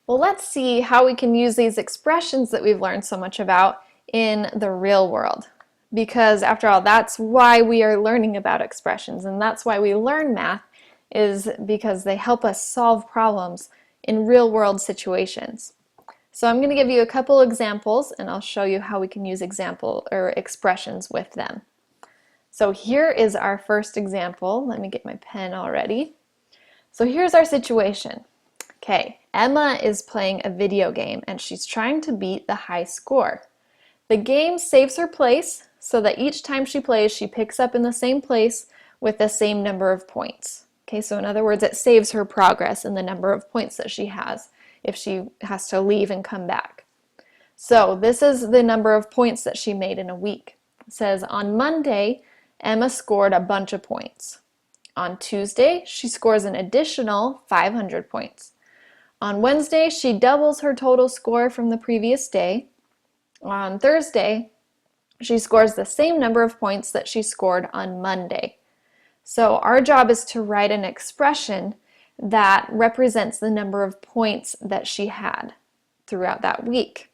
Well, let's see how we can use these expressions that we've learned so much about in the real world. Because after all, that's why we are learning about expressions, and that's why we learn math, is because they help us solve problems in real world situations. So I'm going to give you a couple examples and I'll show you how we can use example or expressions with them. So here is our first example. Let me get my pen already. So here's our situation. Okay, Emma is playing a video game and she's trying to beat the high score. The game saves her place so that each time she plays, she picks up in the same place with the same number of points. Okay, so in other words, it saves her progress in the number of points that she has if she has to leave and come back. So this is the number of points that she made in a week. It says on Monday, Emma scored a bunch of points. On Tuesday, she scores an additional 500 points. On Wednesday, she doubles her total score from the previous day. On Thursday, she scores the same number of points that she scored on Monday. So our job is to write an expression that represents the number of points that she had throughout that week.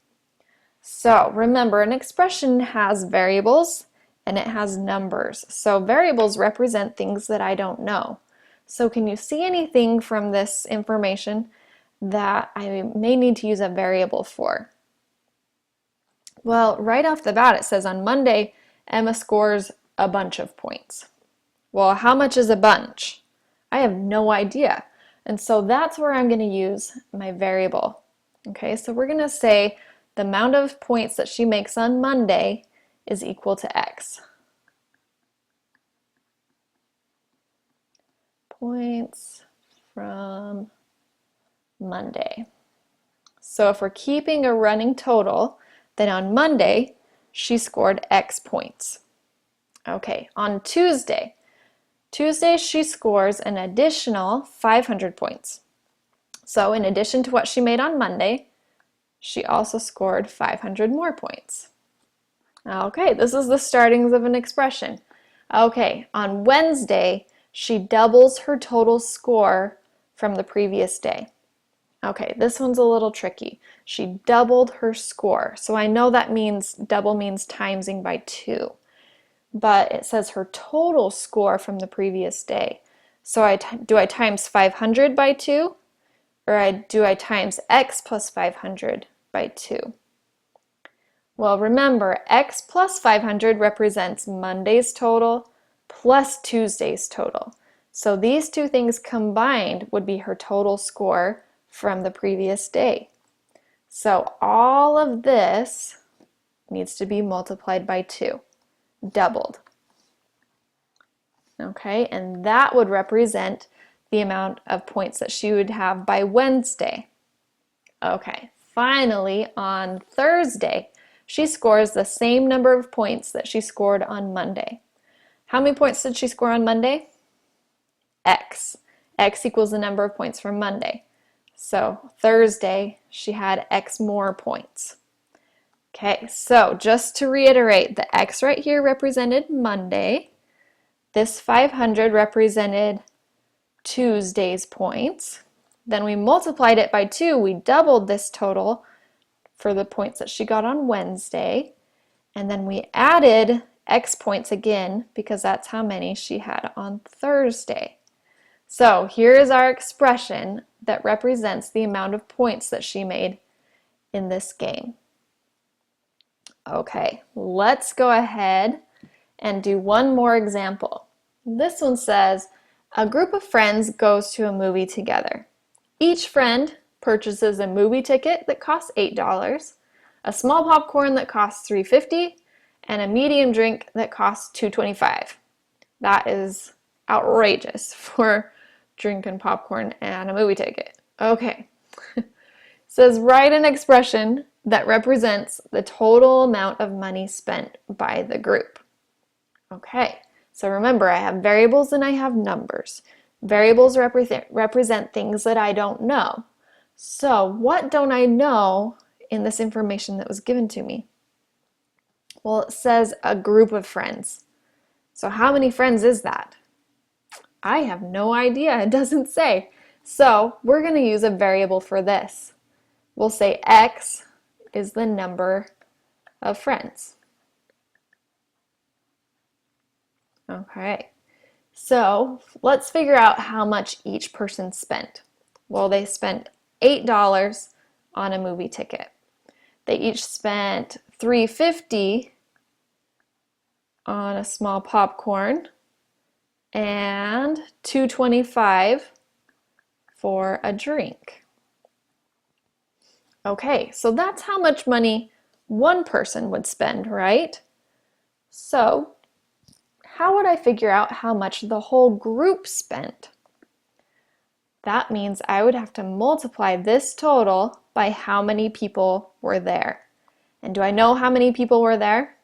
So remember, an expression has variables and it has numbers. So variables represent things that I don't know. So can you see anything from this information that I may need to use a variable for? Well, right off the bat it says on Monday, Emma scores a bunch of points. Well, how much is a bunch? I have no idea. And so that's where I'm going to use my variable. Okay, so we're going to say the amount of points that she makes on Monday is equal to X. Points from Monday. So if we're keeping a running total, then on Monday, she scored X points. Okay, on Tuesday she scores an additional 500 points. So in addition to what she made on Monday, she also scored 500 more points. Okay, this is the startings of an expression. Okay, on Wednesday, she doubles her total score from the previous day. Okay, this one's a little tricky. She doubled her score. So I know that means double means timesing by 2. But it says her total score from the previous day. So do I times 500 by 2? Or do I times X plus 500 by 2? Well, remember, X plus 500 represents Monday's total plus Tuesday's total. So these two things combined would be her total score from the previous day. So all of this needs to be multiplied by 2, doubled. Okay, and that would represent the amount of points that she would have by Wednesday. Okay, finally on Thursday, she scores the same number of points that she scored on Monday. How many points did she score on Monday? X. X equals the number of points from Monday. So Thursday, she had X more points. Okay, so just to reiterate, the X right here represented Monday. This 500 represented Tuesday's points. Then we multiplied it by 2. We doubled this total for the points that she got on Wednesday. And then we added X points again because that's how many she had on Thursday. So here is our expression that represents the amount of points that she made in this game. Okay, let's go ahead and do one more example. This one says, a group of friends goes to a movie together. Each friend purchases a movie ticket that costs $8, a small popcorn that costs $3.50, and a medium drink that costs $2.25. That is outrageous for drinking popcorn and a movie ticket. Okay. It says write an expression that represents the total amount of money spent by the group. Okay, so remember, I have variables and I have numbers. Variables represent things that I don't know. So what don't I know in this information that was given to me? Well, it says a group of friends. So how many friends is that? I have no idea. It doesn't say. So we're going to use a variable for this. we'll say X is the number of friends. Okay, so let's figure out how much each person spent. Well, they spent $8 on a movie ticket. They each spent $3.50 on a small popcorn and $2.25 for a drink. Okay, so that's how much money one person would spend, right? So, how would I figure out how much the whole group spent? That means I would have to multiply this total by how many people were there. And do I know how many people were there?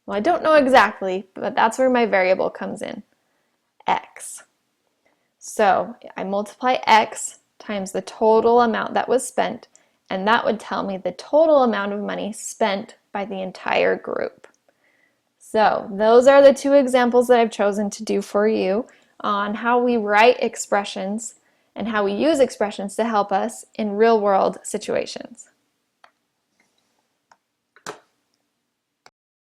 Well, I don't know exactly, but that's where my variable comes in, X. So I multiply X times the total amount that was spent, and that would tell me the total amount of money spent by the entire group. So those are the two examples that I've chosen to do for you on how we write expressions and how we use expressions to help us in real-world situations.